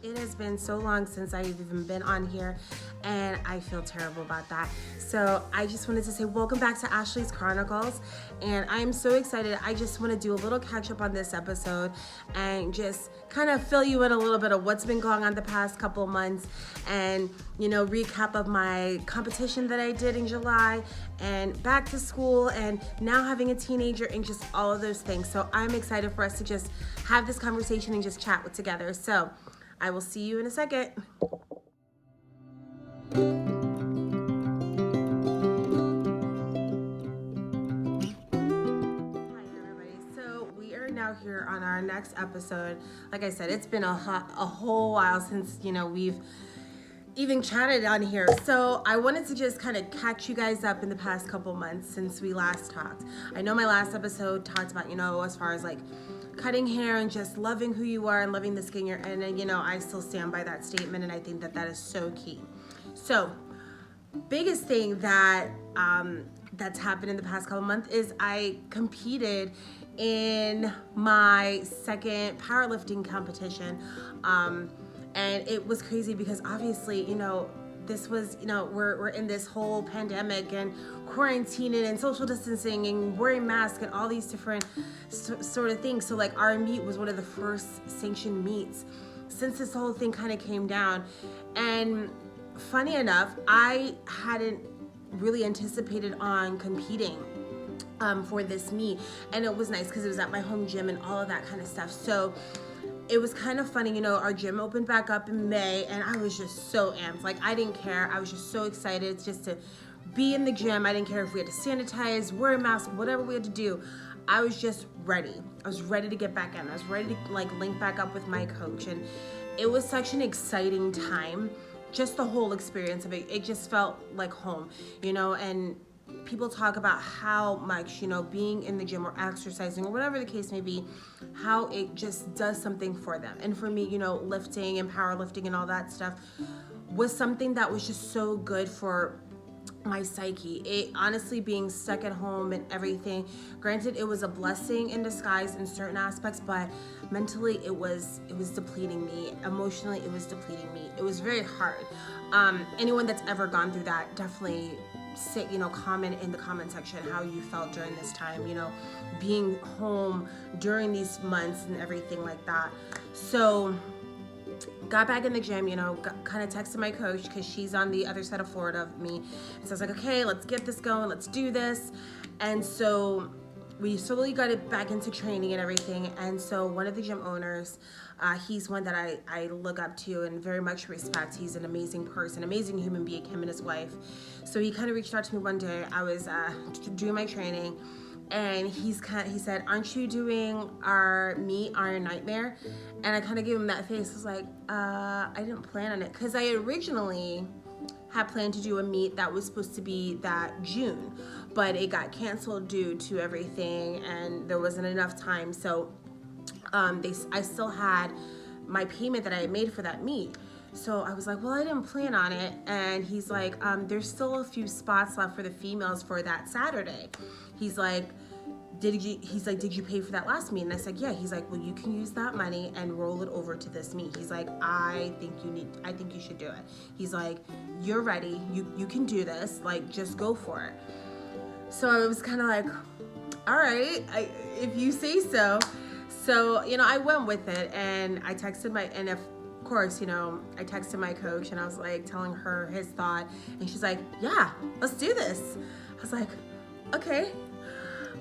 It has been so long since I've even been on here, and I feel terrible about that. So I just wanted to say welcome back to Ashley's Chronicles, and I'm so excited. I just want to do a little catch up on this episode and just kind of fill you in a little bit of what's been going on the past couple of months, and recap of my competition that I did in July, and back to school, and now having a teenager, and just all of those things. So I'm excited for us to just have this conversation and just chat together. So I will see you in a second. Now here on our next episode. Like I said, it's been a whole while since we've even chatted on here. So I wanted to just kind of catch you guys up in the past couple months since we last talked. I know my last episode talked about as far as like cutting hair and just loving who you are and loving the skin you're in, and I still stand by that statement, and I think that that is so key. So biggest thing that that's happened in the past couple months is I competed in my second powerlifting competition, and it was crazy because obviously this was we're in this whole pandemic and quarantining and social distancing and wearing masks and all these different sort of things. So like our meet was one of the first sanctioned meets since this whole thing kind of came down. And funny enough, I hadn't really anticipated on competing for this meet, and it was nice because it was at my home gym and all of that kind of stuff. So it was kind of funny, our gym opened back up in May, and I was just so amped. Like, I didn't care. I was just so excited just to be in the gym. I didn't care if we had to sanitize, wear a mask, whatever we had to do. I was just ready. I was ready to get back in. I was ready to link back up with my coach, and it was such an exciting time. Just the whole experience of it, it just felt like home, and people talk about how much, being in the gym or exercising or whatever the case may be, how it just does something for them. And for me, lifting and powerlifting and all that stuff was something that was just so good for my psyche. It honestly, being stuck at home and everything, granted it was a blessing in disguise in certain aspects, but mentally it was depleting me. Emotionally it was depleting me. It was very hard. Anyone that's ever gone through that, definitely say, comment in the comment section how you felt during this time, being home during these months and everything like that. So got back in the gym, kind of texted my coach because she's on the other side of Florida of me. And so I was like, okay, let's get this going. Let's do this. And so we slowly got it back into training and everything. And so one of the gym owners, he's one that I look up to and very much respect. He's an amazing person, amazing human being, him and his wife. So he kind of reached out to me one day. I was doing my training, and he said, aren't you doing our meet, Iron Nightmare? And I kind of gave him that face. I was like, I didn't plan on it, because I originally had planned to do a meet that was supposed to be that June, but it got canceled due to everything, and there wasn't enough time. So I still had my payment that I had made for that meet. So I was like, well, I didn't plan on it. And he's like, there's still a few spots left for the females for that Saturday. He's like, did you pay for that last meet? And I said, yeah. He's like, well, you can use that money and roll it over to this meet. He's like, I think you should do it. He's like, you're ready. You can do this. Like, just go for it. So I was kind of like, all right, if you say so. So, I went with it, and I texted I texted my coach, and I was like telling her his thought, and she's like, yeah, let's do this. I was like, okay,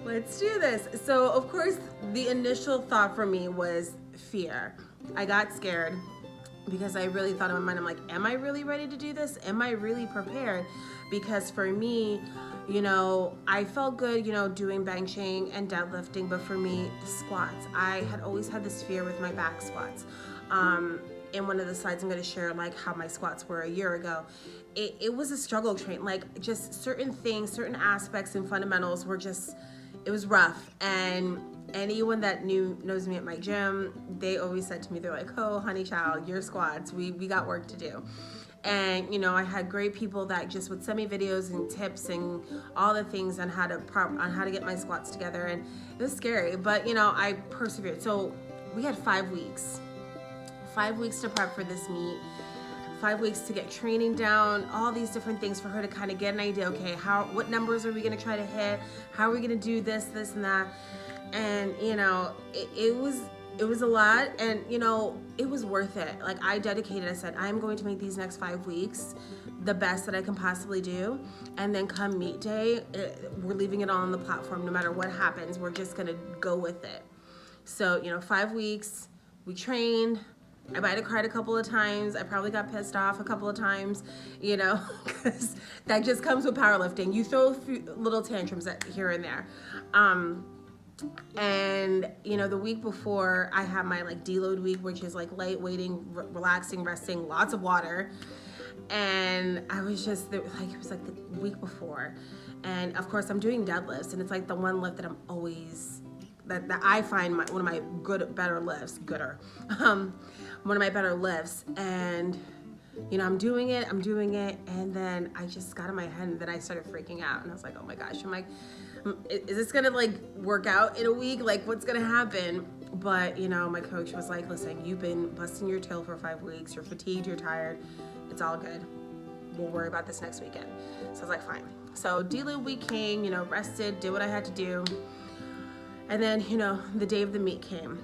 let's do this. So of course the initial thought for me was fear. I got scared because I really thought in my mind, I'm like, am I really ready to do this? Am I really prepared? Because for me, I felt good, doing benching and deadlifting, but for me, the squats, I had always had this fear with my back squats. In one of the slides I'm going to share, like how my squats were a year ago, it was a struggle train. Like, just certain things, certain aspects and fundamentals were just, it was rough. And anyone that knows me at my gym, they always said to me, they're like, oh, honey child, your squats, we got work to do. And I had great people that just would send me videos and tips and all the things on how to get my squats together. And it was scary, but I persevered. So we had 5 weeks 5 weeks to prep for this meet, 5 weeks to get training down, all these different things for her to kind of get an idea, okay, what numbers are we going to try to hit? How are we going to do this, and that? And, you know, it was a lot, and, you know, it was worth it. Like, I said, I'm going to make these next 5 weeks the best that I can possibly do. And then come meet day, we're leaving it all on the platform. No matter what happens, we're just going to go with it. So, you know, 5 weeks, we trained. I might have cried a couple of times. I probably got pissed off a couple of times, you know, because that just comes with powerlifting. You throw a few little tantrums here and there. And, you know, the week before, I had my, like, deload week, which is, like, light weighting, relaxing, resting, lots of water. And I was just, like, it was, like, the week before. And, of course, I'm doing deadlifts, and it's, like, the one lift that I'm always, that I find one of my better lifts, one of my better lifts. And, you know, I'm doing it, and then I just got in my head, and then I started freaking out. And I was like, oh, my gosh. I'm like, is this gonna, like, work out in a week? Like, what's gonna happen? But, you know, my coach was like, listen, you've been busting your tail for 5 weeks. You're fatigued, you're tired. It's all good. We'll worry about this next weekend. So I was like, fine. So deload week came, you know, rested, did what I had to do. And then, you know, the day of the meet came.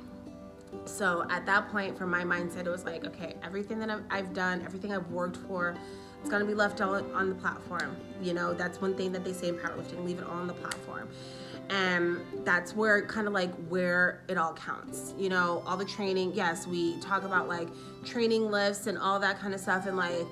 So at that point, for my mindset, it was like, okay, everything that I've done, everything I've worked for, it's gonna be left on the platform. You know, that's one thing that they say in powerlifting, leave it all on the platform. And that's where kind of like where it all counts. You know, all the training, yes, we talk about like training lifts and all that kind of stuff and like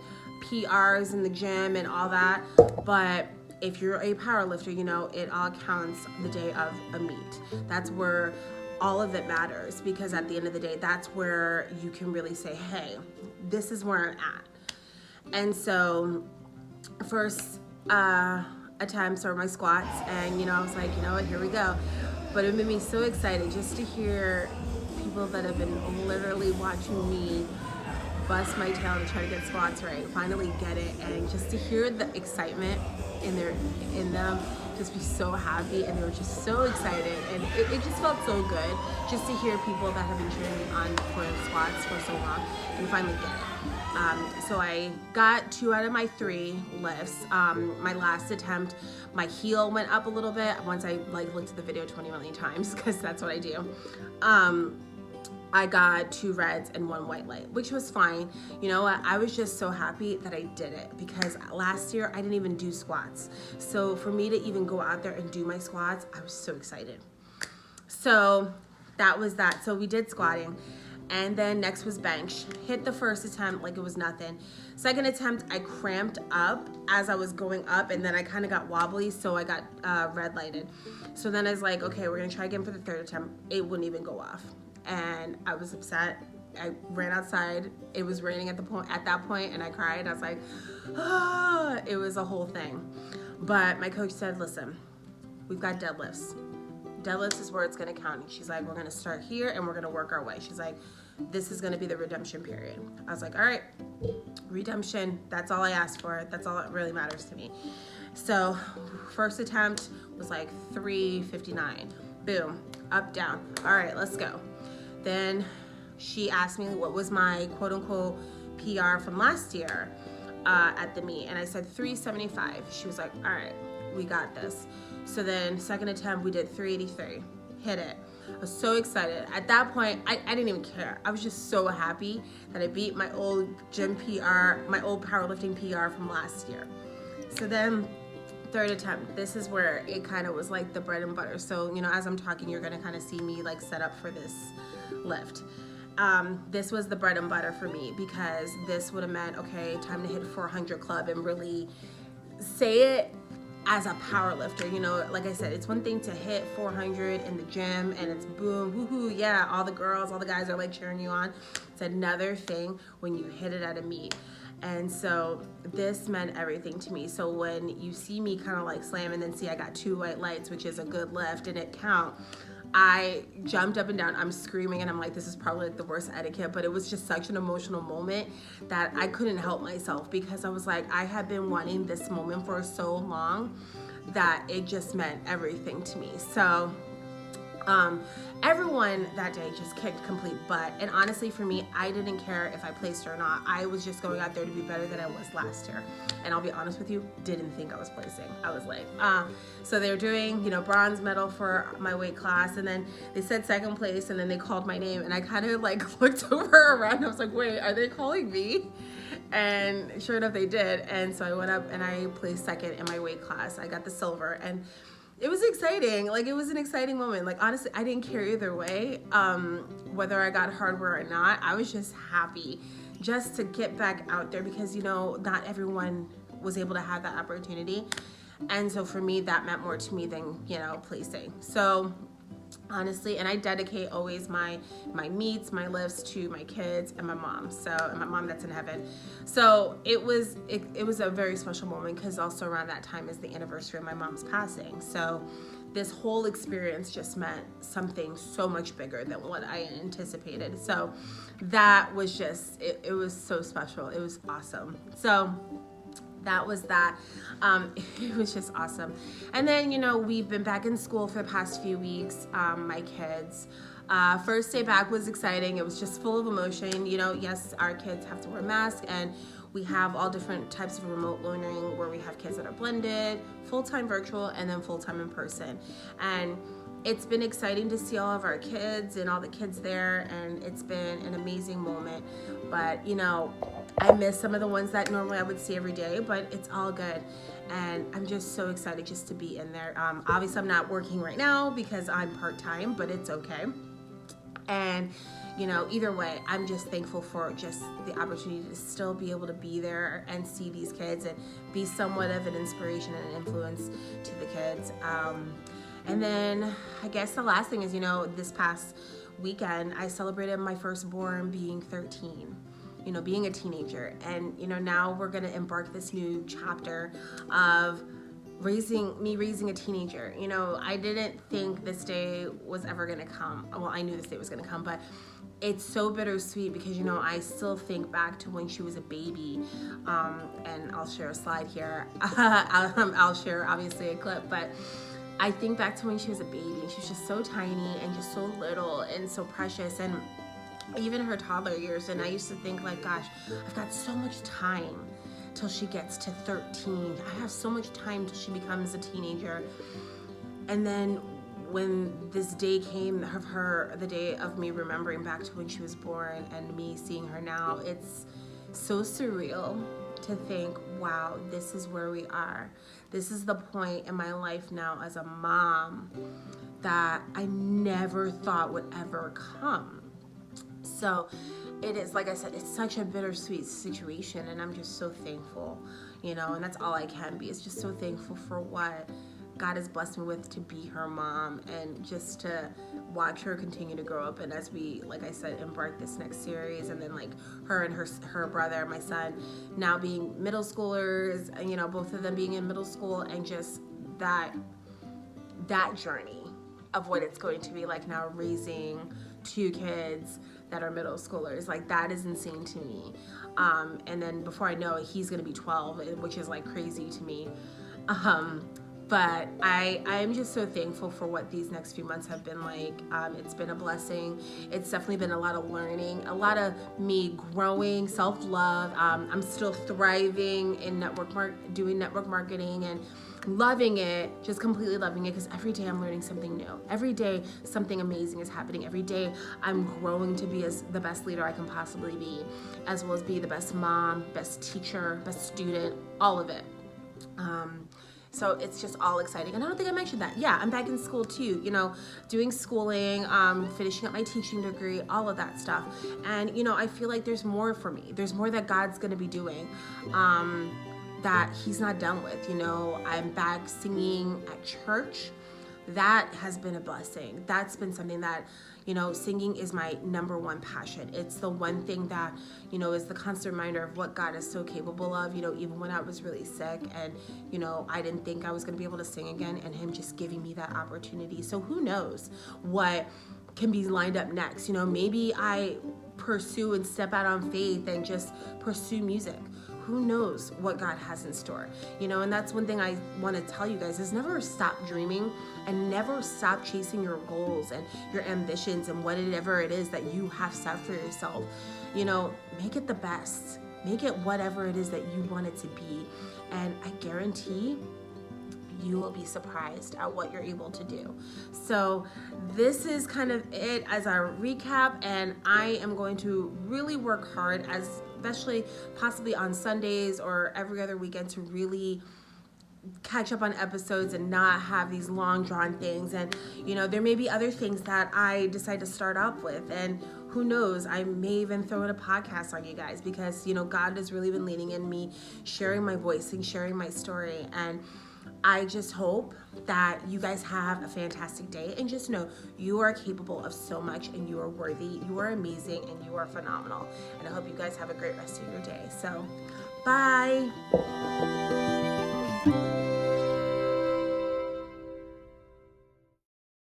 PRs in the gym and all that. But if you're a powerlifter, you know, it all counts the day of a meet. That's where all of it matters, because at the end of the day, that's where you can really say, hey, this is where I'm at. And so first attempts are my squats, and, you know, I was like, you know what, here we go. But it made me so excited just to hear people that have been literally watching me bust my tail to try to get squats right, finally get it, and just to hear the excitement in them, just be so happy, and they were just so excited, and it just felt so good just to hear people that have been training on for squats for so long and finally get it. So I got 2 out of my 3 lifts. My last attempt, my heel went up a little bit once I like looked at the video 20 million times, because that's what I do. I got 2 reds and 1 white light, which was fine. You know what? I was just so happy that I did it, because last year I didn't even do squats. So for me to even go out there and do my squats, I was so excited. So that was that. So we did squatting. And then next was bench. Hit the first attempt like it was nothing. Second attempt, I cramped up as I was going up, and then I kind of got wobbly, so I got red lighted. So then I was like, okay, we're gonna try again for the third attempt. It wouldn't even go off. And I was upset. I ran outside. It was raining at that point, and I cried. I was like, ah, it was a whole thing. But my coach said, listen, we've got deadlifts. Deadlifts is where it's gonna count. And she's like, we're gonna start here and we're gonna work our way. She's like, this is gonna be the redemption period. I was like, all right, redemption, that's all I asked for. That's all that really matters to me. So first attempt was like 359. Boom, up, down. All right, let's go. Then she asked me what was my quote unquote PR from last year at the meet. And I said 375. She was like, all right, we got this. So then second attempt, we did 383, hit it. I was so excited. At that point, I didn't even care. I was just so happy that I beat my old gym PR, my old powerlifting PR from last year. So then third attempt, this is where it kind of was like the bread and butter. So, you know, as I'm talking, you're gonna kind of see me like set up for this lift. This was the bread and butter for me, because this would have meant, okay, time to hit 400 club and really say it as a power lifter. You know, like I said, it's one thing to hit 400 in the gym and it's boom, woohoo, yeah, all the girls, all the guys are like cheering you on. It's another thing when you hit it at a meet. And so this meant everything to me. So when you see me kind of like slam and then see I got 2 white lights, which is a good lift and it count, I jumped up and down. I'm screaming and I'm like, this is probably like the worst etiquette, but it was just such an emotional moment that I couldn't help myself, because I was like, I had been wanting this moment for so long that it just meant everything to me. So Um, Everyone that day just kicked complete butt. And honestly, for me, I didn't care if I placed or not. I was just going out there to be better than I was last year. And I'll be honest with you, didn't think I was placing. I was like, So they were doing, bronze medal for my weight class. And then they said second place, and then they called my name. And I kind of like looked over around. I was like, wait, are they calling me? And sure enough, they did. And so I went up and I placed second in my weight class. I got the silver. And it was exciting. Like, it was an exciting moment. Like, honestly, I didn't care either way, whether I got hardware or not. I was just happy just to get back out there because, not everyone was able to have that opportunity. And so for me, that meant more to me than, placing. So honestly, and I dedicate always my meets, my lifts to my kids and my mom. And my mom that's in heaven. So it was a very special moment because also around that time is the anniversary of my mom's passing. So this whole experience just meant something so much bigger than what I anticipated. So that was just, it was so special. It was awesome. So that was that. It was just awesome. And then, we've been back in school for the past few weeks, my kids. First day back was exciting. It was just full of emotion. Yes, our kids have to wear masks, and we have all different types of remote learning where we have kids that are blended, full-time virtual, and then full-time in person. And it's been exciting to see all of our kids and all the kids there, and it's been an amazing moment. But, I miss some of the ones that normally I would see every day, but it's all good. And I'm just so excited just to be in there. Obviously, I'm not working right now because I'm part-time, but it's okay. And, either way, I'm just thankful for just the opportunity to still be able to be there and see these kids and be somewhat of an inspiration and an influence to the kids. And then I guess the last thing is, this past weekend, I celebrated my firstborn being 13. Being a teenager. And, now we're going to embark this new chapter of raising a teenager. I didn't think this day was ever going to come. Well, I knew this day was going to come, but it's so bittersweet because, I still think back to when she was a baby. And I'll share a slide here. I'll share, obviously, a clip, but I think back to when she was a baby. She was just so tiny and just so little and so precious. And even her toddler years, and I used to think like, gosh, I've got so much time till she gets to 13. I have so much time till she becomes a teenager. And then when this day came of her, the day of me remembering back to when she was born and me seeing her now, it's so surreal to think, wow, this is where we are. This is the point in my life now as a mom that I never thought would ever come. So it is, like I said, it's such a bittersweet situation, and I'm just so thankful, and that's all I can be. It's just so thankful for what God has blessed me with to be her mom and just to watch her continue to grow up. And as we, like I said, embark this next series, and then like her and her brother, my son, now being middle schoolers, and both of them being in middle school, and just that journey of what it's going to be like now raising two kids that are middle schoolers. Like, that is insane to me. And then before I know it, he's gonna be 12, which is like crazy to me. But I'm just so thankful for what these next few months have been like. It's been a blessing. It's definitely been a lot of learning, a lot of me growing, self-love. I'm still thriving in doing network marketing and loving it, just completely loving it, because every day I'm learning something new. Every day something amazing is happening. Every day I'm growing to be the best leader I can possibly be, as well as be the best mom, best teacher, best student, all of it. So it's just all exciting. And I don't think I mentioned that. Yeah, I'm back in school too, doing schooling, finishing up my teaching degree, all of that stuff. And, I feel like there's more for me. There's more that God's going to be doing that he's not done with. I'm back singing at church. That has been a blessing. That's been something that, singing is my number one passion. It's the one thing that, is the constant reminder of what God is so capable of, even when I was really sick and, I didn't think I was going to be able to sing again, and him just giving me that opportunity. So who knows what can be lined up next? Maybe I pursue and step out on faith and just pursue music. who knows what God has in store, and that's one thing I want to tell you guys is never stop dreaming and never stop chasing your goals and your ambitions and whatever it is that you have set for yourself. Make it the best. Make it whatever it is that you want it to be. And I guarantee you will be surprised at what you're able to do. So this is kind of it as our recap, and I am going to really work hard, especially possibly on Sundays or every other weekend, to really catch up on episodes and not have these long drawn things. And there may be other things that I decide to start up with, and who knows, I may even throw in a podcast on you guys, because God has really been leading in me sharing my voice and sharing my story. And I just hope that you guys have a fantastic day, and just know you are capable of so much, and you are worthy, you are amazing, and you are phenomenal. And I hope you guys have a great rest of your day. So bye.